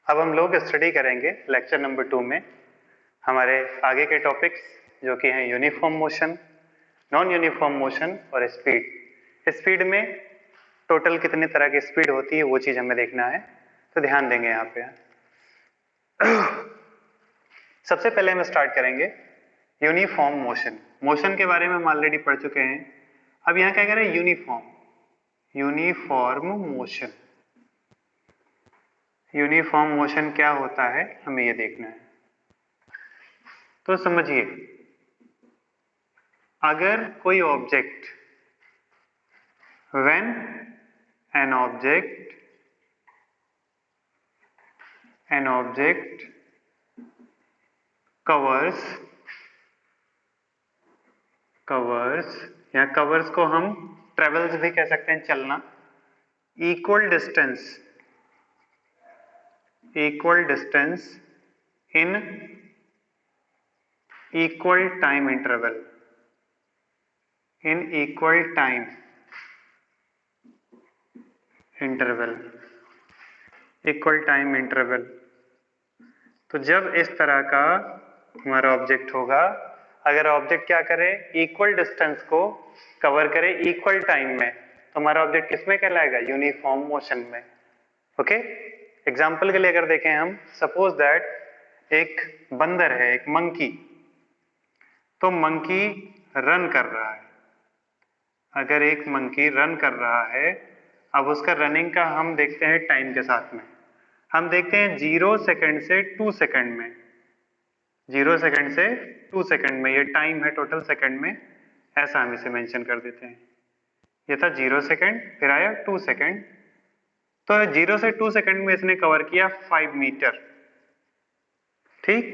अब हम लोग स्टडी करेंगे लेक्चर नंबर 2 में हमारे आगे के टॉपिक्स जो कि हैं uniform motion, non uniform motion और स्पीड। स्पीड में टोटल कितने तरह की स्पीड होती है वो चीज हमें देखना है, तो ध्यान देंगे यहाँ पे। सबसे पहले हम स्टार्ट करेंगे यूनिफॉर्म मोशन। मोशन के बारे में हम ऑलरेडी पढ़ चुके हैं। अब यहाँ क्या कह रहे हैं, यूनिफॉर्म मोशन। यूनिफॉर्म मोशन क्या होता है हमें ये देखना है। तो समझिए, अगर कोई object, when an object covers या कवर्स को हम ट्रेवल्स भी कह सकते हैं, चलना, equal distance in equal time interval, equal time interval. तो जब इस तरह का हमारा ऑब्जेक्ट होगा, अगर ऑब्जेक्ट क्या करे, इक्वल डिस्टेंस को कवर करे इक्वल टाइम में, तो हमारा ऑब्जेक्ट किसमें कहलाएगा, यूनिफॉर्म मोशन में। ओके, एग्जाम्पल के लिए अगर देखें हम, सपोज दैट एक बंदर है, एक मंकी, तो मंकी रन कर रहा है। अगर एक मंकी रन कर रहा है, अब उसका रनिंग का हम देखते हैं टाइम के साथ में, हम देखते हैं 0 सेकंड से 2 सेकंड में, 0 सेकंड से 2 सेकंड में, ये टाइम है टोटल सेकंड में, ऐसा हम इसे मेंशन कर देते हैं। ये था 0 सेकंड, फिर आया 2 सेकंड, तो 0 से 2 सेकंड में इसने कवर किया 5 मीटर। ठीक,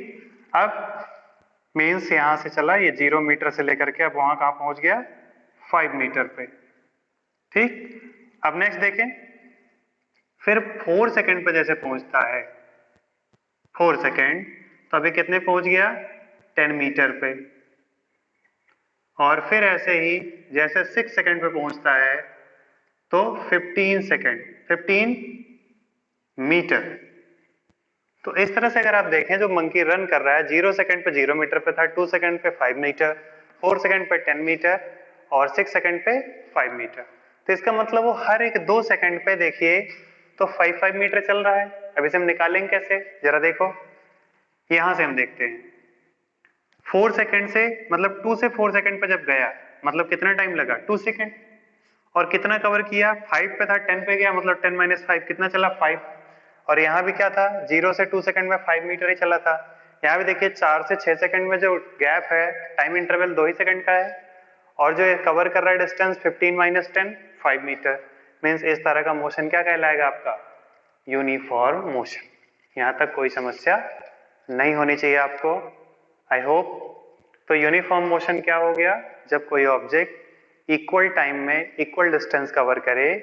अब मीन्स यहां से चला, ये 0 मीटर से लेकर के अब वहां कहां पहुंच गया, 5 मीटर पे। ठीक, अब नेक्स्ट देखें, फिर 4 सेकंड पे जैसे पहुंचता है, 4 सेकंड, तो अभी कितने पहुंच गया, 10 मीटर पे। और फिर ऐसे ही जैसे 6 सेकंड पे पहुंचता है, तो 15 मीटर। तो इस तरह से अगर आप देखें, जो मंकी रन कर रहा है, 0 सेकंड पे 0 मीटर पे था, 2 सेकंड पे 5 मीटर, 4 सेकंड पे 10 मीटर और 6 सेकंड पे 5 मीटर। तो इसका मतलब वो हर एक 2 सेकंड पे देखिए तो 5 मीटर चल रहा है। अब इसे हम निकालेंगे कैसे, जरा देखो, यहां से हम देखते हैं, 4 सेकंड से मतलब 2 से 4 सेकंड पे जब गया, मतलब कितना टाइम लगा, 2 सेकंड। और कितना कवर किया, 5 पे था, 10 पे गया, मतलब 10 माइनस 5 कितना चला, 5। और यहाँ भी क्या था, 0 से 2 सेकंड में 5 मीटर ही चला था। यहाँ भी देखिए 4 से 6 सेकंड में जो गैप है, टाइम इंटरवल 2 ही सेकंड का है, और जो कवर कर रहा है डिस्टेंस 15 माइनस 10 5 मीटर। मीन्स इस तरह का मोशन क्या कहलाएगा आपका, यूनिफॉर्म मोशन। यहाँ तक कोई समस्या नहीं होनी चाहिए आपको, आई होप। तो यूनिफॉर्म मोशन क्या हो गया, जब कोई ऑब्जेक्ट इक्वल टाइम में इक्वल डिस्टेंस कवर करे,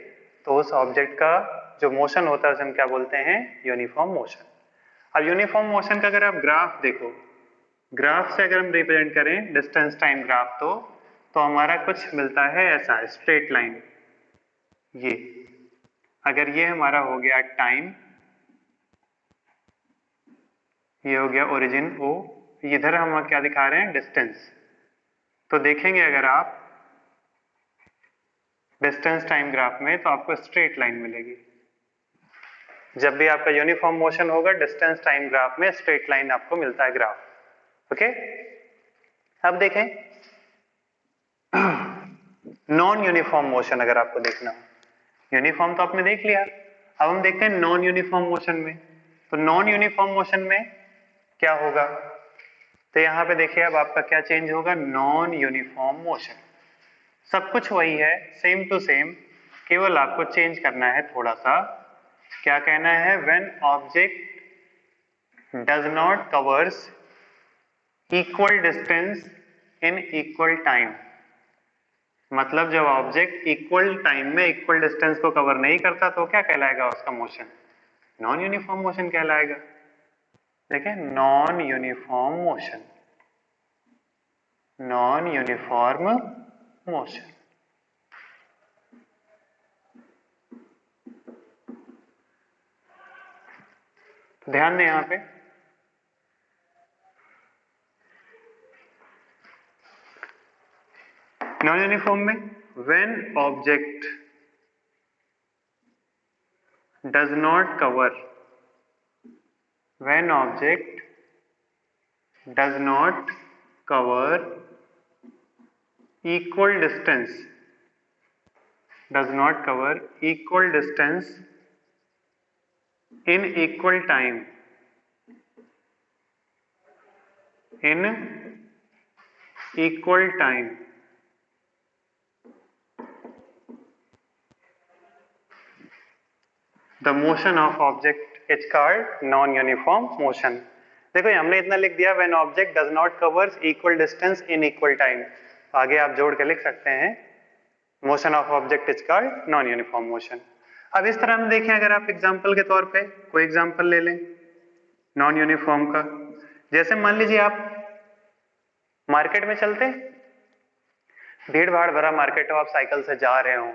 तो उस ऑब्जेक्ट का जो मोशन होता है उसे हम क्या बोलते हैं, यूनिफॉर्म मोशन। अब यूनिफॉर्म मोशन का अगर आप ग्राफ देखो, ग्राफ से अगर हम रिप्रेजेंट करें डिस्टेंस टाइम ग्राफ, तो हमारा कुछ मिलता है ऐसा, स्ट्रेट लाइन। ये अगर ये हमारा हो गया टाइम, ये हो गया ओरिजिन O, इधर हम क्या दिखा रहे हैं, डिस्टेंस। तो देखेंगे अगर आप डिस्टेंस टाइम ग्राफ में, तो आपको स्ट्रेट लाइन मिलेगी। जब भी आपका यूनिफॉर्म मोशन होगा, डिस्टेंस टाइम ग्राफ में स्ट्रेट लाइन आपको मिलता है ग्राफ। ओके, अब देखें नॉन यूनिफॉर्म मोशन अगर आपको देखना हो, यूनिफॉर्म तो आपने देख लिया, अब हम देखते हैं नॉन यूनिफॉर्म मोशन में। तो नॉन यूनिफॉर्म मोशन में क्या होगा, तो यहां पे देखिए अब आपका क्या चेंज होगा, नॉन यूनिफॉर्म मोशन। सब कुछ वही है, सेम टू सेम, केवल आपको चेंज करना है थोड़ा सा। क्या कहना है, when object does not covers equal distance in equal time. मतलब जब ऑब्जेक्ट इक्वल टाइम में इक्वल डिस्टेंस को कवर नहीं करता, तो क्या कहलाएगा उसका मोशन, नॉन यूनिफॉर्म मोशन कहलाएगा। देखिए, non uniform motion, non uniform motion. तो ध्यान दें यहाँ पे नॉन यूनिफॉर्म में when object does not cover, when object does not cover equal distance, does not cover equal distance in equal time, in equal time, the motion of object is called non uniform motion. देखो ये हमने इतना लिख दिया when object does not covers equal distance in equal time, आगे आप जोड़ के लिख सकते हैं motion of object is called non uniform motion. अब इस तरह हम देखें, अगर आप एग्जांपल के तौर पे कोई एग्जांपल ले लें नॉन यूनिफॉर्म का, जैसे मान लीजिए आप मार्केट में चलते, भीड़ भाड़ भरा मार्केट हो, आप साइकिल से जा रहे हो,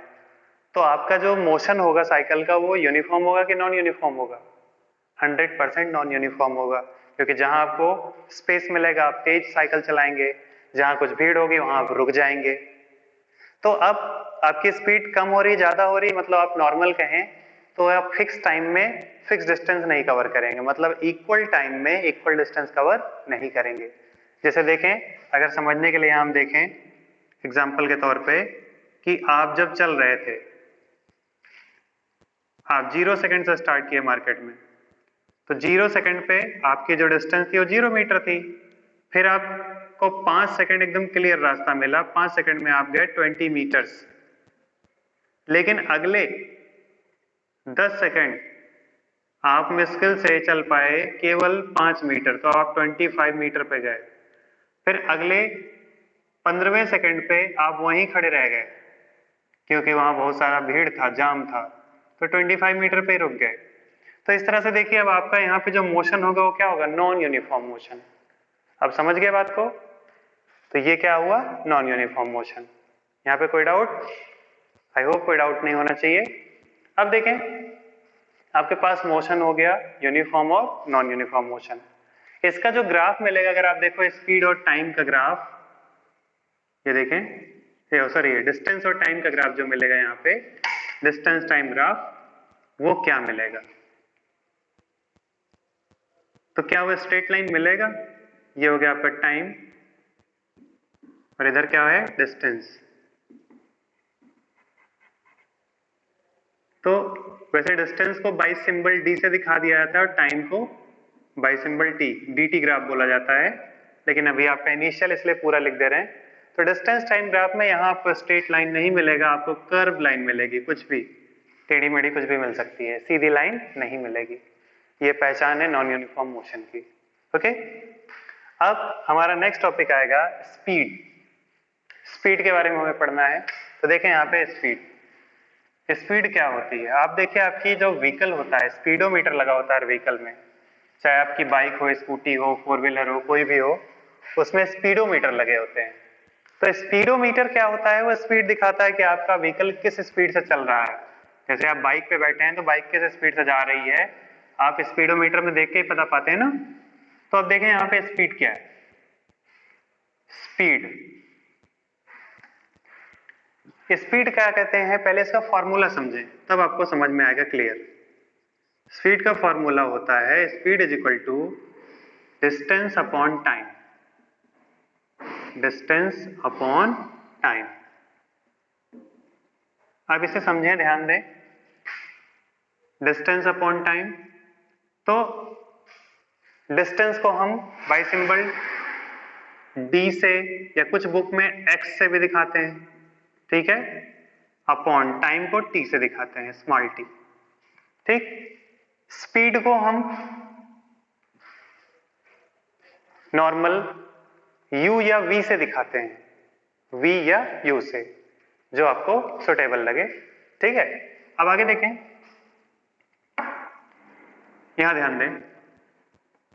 तो आपका जो मोशन होगा साइकिल का वो यूनिफॉर्म होगा कि नॉन यूनिफॉर्म होगा? 100% नॉन यूनिफॉर्म होगा, क्योंकि जहां आपको स्पेस मिलेगा आप तेज साइकिल चलाएंगे, जहां कुछ भीड़ होगी वहां आप रुक जाएंगे। तो अब आपकी स्पीड कम हो रही, ज्यादा हो रही, मतलब आप नॉर्मल कहें तो आप फिक्स टाइम में फिक्स डिस्टेंस नहीं कवर करेंगे, मतलब इक्वल टाइम में इक्वल डिस्टेंस कवर नहीं करेंगे। जैसे देखें, अगर समझने के लिए हम देखें एग्जाम्पल के तौर पे कि आप जब चल रहे थे, आप 0 सेकंड से स्टार्ट किए मार्केट में, तो 0 सेकंड पे आपकी जो डिस्टेंस थी वो 0 मीटर थी, फिर आपको 5 सेकंड एकदम क्लियर रास्ता मिला, 5 सेकंड में आप गए 20 मीटर्स, लेकिन अगले 10 सेकंड आप मुश्किल से चल पाए केवल 5 मीटर, तो आप 25 मीटर पे गए। फिर अगले 15वें सेकंड पे आप वहीं खड़े रह गए क्योंकि वहां बहुत सारा भीड़ था, जाम था, तो 25 मीटर पे रुक गए। तो इस तरह से देखिए अब आपका यहाँ पे जो मोशन होगा वो क्या होगा? Non uniform motion. अब समझ गए बात को? तो ये क्या हुआ? Non uniform motion. यहाँ पे कोई डाउट? आई होप कोई डाउट नहीं होना चाहिए। अब देखें, आपके पास मोशन हो गया यूनिफॉर्म और नॉन यूनिफॉर्म मोशन। इसका जो ग्राफ मिलेगा, अगर आप देखो स्पीड और टाइम का ग्राफ, ये देखें, ये सॉरी डिस्टेंस और टाइम का ग्राफ जो मिलेगा यहाँ पे, डिस्टेंस टाइम ग्राफ, वो क्या मिलेगा? तो क्या वो स्ट्रेट लाइन मिलेगा? ये हो गया आपका टाइम और इधर क्या है? डिस्टेंस। तो वैसे डिस्टेंस को बाई सिंबल डी से दिखा दिया जाता है और टाइम को by symbol T, dt graph बोला जाता है, लेकिन अभी आपका इनिशियल इसलिए पूरा लिख दे रहे हैं। तो डिस्टेंस टाइम ग्राफ में यहाँ आपको स्ट्रेट लाइन नहीं मिलेगा, आपको कर्व लाइन मिलेगी, कुछ भी टेढ़ी मेढ़ी कुछ भी मिल सकती है, सीधी लाइन नहीं मिलेगी। ये पहचान है नॉन यूनिफॉर्म मोशन की। ओके, अब हमारा नेक्स्ट टॉपिक आएगा स्पीड। स्पीड के बारे में हमें पढ़ना है। तो देखें यहाँ पे स्पीड, स्पीड क्या होती है? आप देखिए, आपकी जो व्हीकल होता है, स्पीडोमीटर लगा होता है व्हीकल में, चाहे आपकी बाइक हो, स्कूटी हो, 4 व्हीलर हो, कोई भी हो, उसमें स्पीडोमीटर लगे होते हैं। तो स्पीडोमीटर क्या होता है? वो स्पीड दिखाता है कि आपका व्हीकल किस स्पीड से चल रहा है। जैसे आप बाइक पे बैठे हैं तो बाइक किस स्पीड से जा रही है, आप स्पीडोमीटर में देख के ही पता पाते हैं ना। तो अब देखें यहाँ पे स्पीड क्या है? स्पीड, स्पीड क्या कहते हैं? पहले इसका फॉर्मूला समझें, तब आपको समझ में आएगा क्लियर। स्पीड का फॉर्मूला होता है speed is equal to distance upon time, distance upon time. आप इसे समझें, ध्यान दें, डिस्टेंस अपॉन टाइम। तो डिस्टेंस को हम बाई सिंबल डी से या कुछ बुक में एक्स से भी दिखाते हैं, ठीक है, अपॉन टाइम को टी से दिखाते हैं, स्मॉल टी, ठीक। स्पीड को हम नॉर्मल u या v से दिखाते हैं, v या u से, जो आपको सुटेबल लगे, ठीक है। अब आगे देखें, यहां ध्यान दें,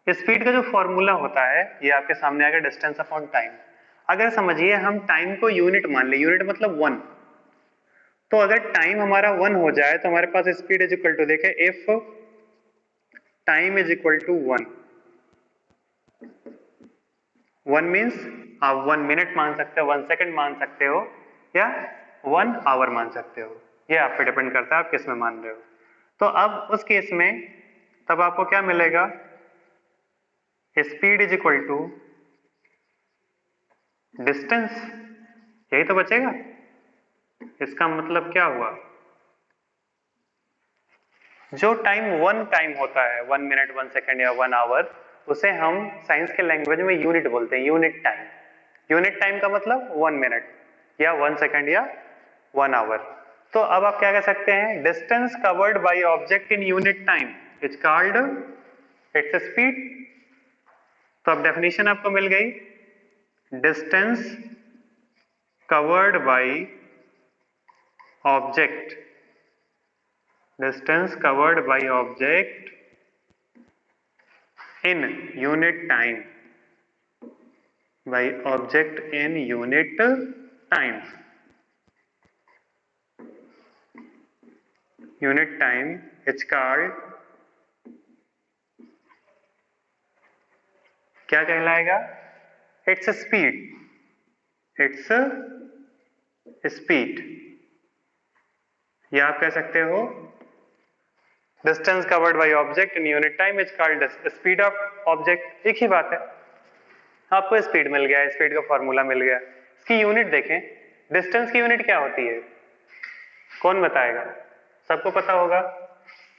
स्पीड का जो फॉर्मूला होता है ये आपके सामने आएगा, डिस्टेंस अपॉन टाइम। अगर समझिए हम टाइम को यूनिट मान ले, यूनिट मतलब 1, तो अगर टाइम हमारा 1 हो जाए तो हमारे पास स्पीड इज इक्वल टू, देखें, if time is equal to 1। 1 means आप 1 मिनट मान सकते हो, 1 सेकंड मान सकते हो, या 1 आवर मान सकते हो। ये आप पे डिपेंड करता है आप किस में मान रहे हो। तो अब उस केस में तब आपको क्या मिलेगा, speed is equal to distance, यही तो बचेगा। इसका मतलब क्या हुआ, जो टाइम 1 टाइम होता है, 1 मिनट 1 सेकंड या 1 आवर, उसे हम साइंस के लैंग्वेज में यूनिट बोलते हैं, यूनिट टाइम। यूनिट टाइम का मतलब 1 मिनट या 1 सेकंड या 1 आवर। तो अब आप क्या कह सकते हैं, distance covered by object in unit time is called its speed. तो अब डेफिनेशन आपको मिल गई, distance covered by object, distance covered by object in unit time, by object in unit time, unit time it's called, क्या कहलाएगा, it's a speed, it's a speed। या आप कह सकते हो distance covered by object in unit time is called speed of object. एक ही बात है, आपको स्पीड मिल गया, स्पीड का फॉर्मूला मिल गया। इसकी यूनिट देखें, डिस्टेंस की यूनिट क्या होती है, कौन बताएगा, सबको पता होगा,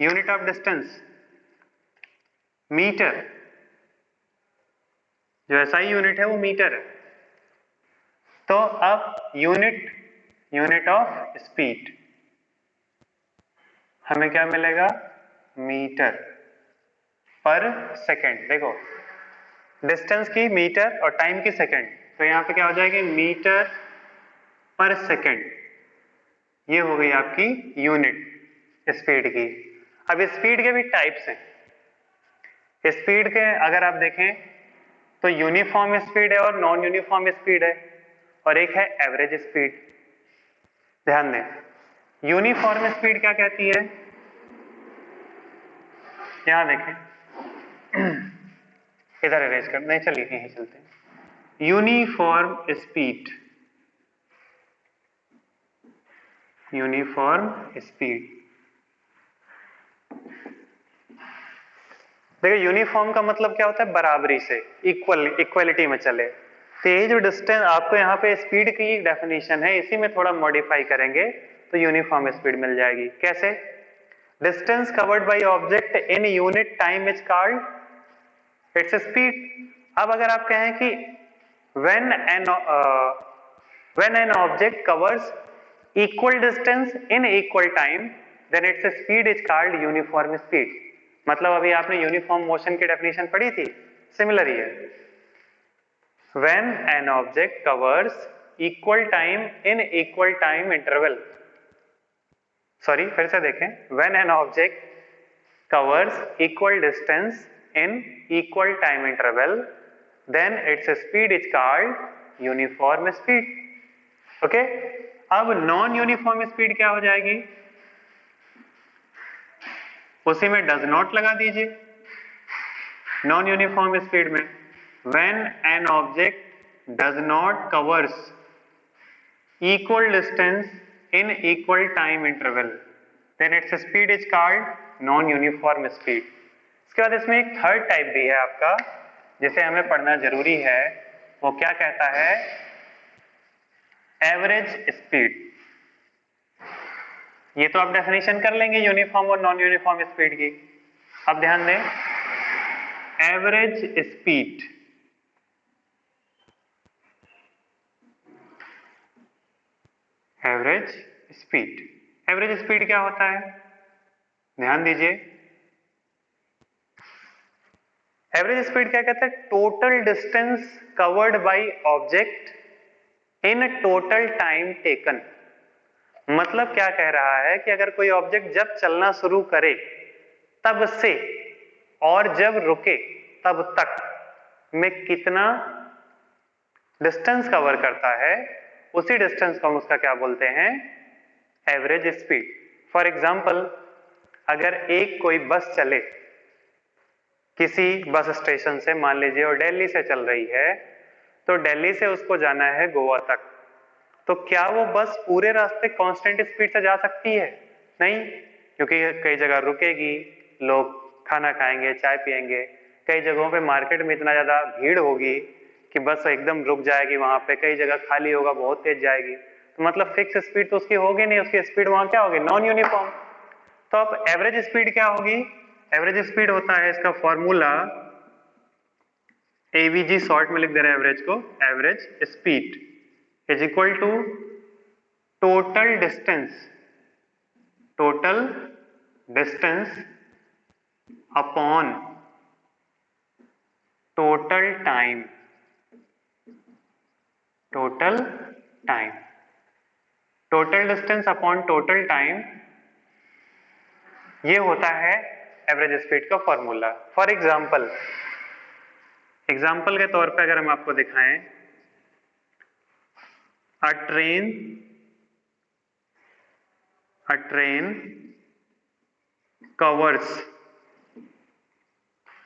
यूनिट ऑफ डिस्टेंस मीटर, जो एसआई यूनिट है वो मीटर है। तो अब यूनिट ऑफ स्पीड हमें क्या मिलेगा, मीटर पर सेकंड। देखो डिस्टेंस की मीटर और टाइम की सेकंड, तो यहां पे क्या हो जाएगी, मीटर पर सेकंड। ये हो गई आपकी यूनिट स्पीड की। अब स्पीड के भी टाइप्स हैं। स्पीड के अगर आप देखें तो यूनिफॉर्म स्पीड है और नॉन यूनिफॉर्म स्पीड है, और एक है एवरेज स्पीड। ध्यान दें, यूनिफॉर्म स्पीड क्या कहती है, यहां देखें, इधर अरेंज कर, नहीं चलिए यहीं चलते हैं। यूनिफॉर्म स्पीड, यूनिफॉर्म स्पीड, देखिए यूनिफॉर्म का मतलब क्या होता है, बराबरी से, इक्वलिटी में चले। तो ये जो डिस्टेंस आपको यहाँ पे स्पीड की डेफिनेशन है, इसी में थोड़ा मॉडिफाई करेंगे तो यूनिफॉर्म स्पीड मिल जाएगी। कैसे, distance covered by object in unit time is called its speed. अब अगर आप कहें कि when an object covers equal distance in equal time then its speed is called uniform speed. मतलब अभी आपने यूनिफॉर्म मोशन की डेफिनेशन पढ़ी थी, सिमिलर ही है। When an object covers equal time in equal time interval, sorry फिर से देखें, when an object covers equal distance in equal time interval then its speed is called uniform speed. Okay, अब non uniform speed क्या हो जाएगी, उसी में does not लगा दीजिए। नॉन यूनिफॉर्म स्पीड में when an object does not covers equal distance in equal time interval then its speed is called non uniform speed. इसके बाद इसमें एक थर्ड टाइप भी है आपका, जिसे हमें पढ़ना जरूरी है, वो क्या कहता है, एवरेज स्पीड। ये तो आप डेफिनेशन कर लेंगे यूनिफॉर्म और नॉन यूनिफॉर्म स्पीड की। अब ध्यान दें, average speed, average speed, average speed क्या होता है, ध्यान दीजिए। एवरेज स्पीड क्या कहता है, total distance covered by object in total time taken. मतलब क्या कह रहा है कि अगर कोई ऑब्जेक्ट जब चलना शुरू करे तब से और जब रुके तब तक में कितना डिस्टेंस कवर करता है, उसी डिस्टेंस को हम उसका क्या बोलते हैं, एवरेज स्पीड। फॉर एग्जाम्पल, अगर एक कोई बस चले किसी बस स्टेशन से, मान लीजिए और दिल्ली से चल रही है, तो दिल्ली से उसको जाना है गोवा तक, तो क्या वो बस पूरे रास्ते कांस्टेंट स्पीड से जा सकती है? नहीं, क्योंकि कई जगह रुकेगी, लोग खाना खाएंगे, चाय पिएंगे, कई जगहों पे मार्केट में इतना ज्यादा भीड़ होगी कि बस एकदम रुक जाएगी वहां पे, कई जगह खाली होगा, बहुत तेज जाएगी, तो मतलब फिक्स स्पीड तो उसकी होगी नहीं, उसकी स्पीड वहां क्या होगी? Non uniform. तो अब एवरेज स्पीड क्या होगी? एवरेज स्पीड होता है, इसका फॉर्मूला एवीजी, शॉर्ट में लिख दे रहे हैं एवरेज को, average speed is equal to total distance, total distance upon total time, total time, total distance upon total time, ये होता है एवरेज स्पीड का फॉर्मूला। फॉर एग्जाम्पल, एग्जाम्पल के तौर पे अगर हम आपको दिखाएं, a train covers,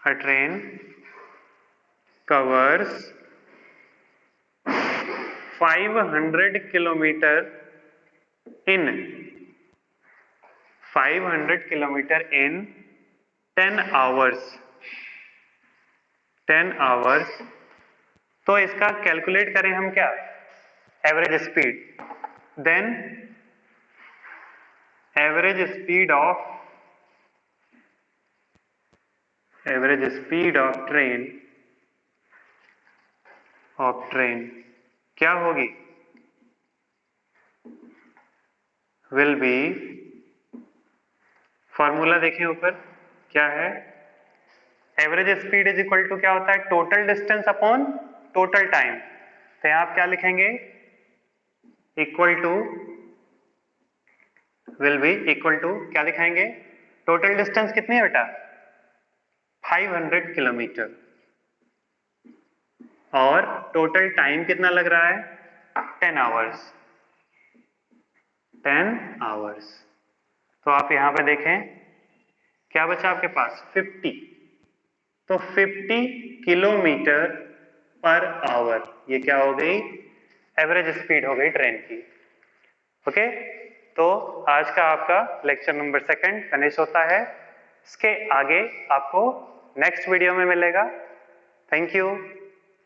a train covers 500 kilometer in 500 kilometer in 10 hours, 10 hours। तो इसका कैलकुलेट करें हम क्या? Average speed, then average speed of train क्या होगी? विल बी, फॉर्मूला देखें ऊपर क्या है, average speed is equal to क्या होता है? Total distance upon total time. तो यहां आप क्या लिखेंगे? Equal to, will be equal to क्या दिखाएंगे? टोटल डिस्टेंस कितनी है बेटा? 500 किलोमीटर, और टोटल टाइम कितना लग रहा है? 10 आवर्स, 10 आवर्स। तो आप यहां पे देखें क्या बचा आपके पास? 50। तो 50 किलोमीटर पर आवर, ये क्या हो गई? एवरेज स्पीड हो गई ट्रेन की। ओके, तो आज का आपका लेक्चर नंबर 2 फिनिश होता है। इसके आगे आपको नेक्स्ट वीडियो में मिलेगा। Thank you.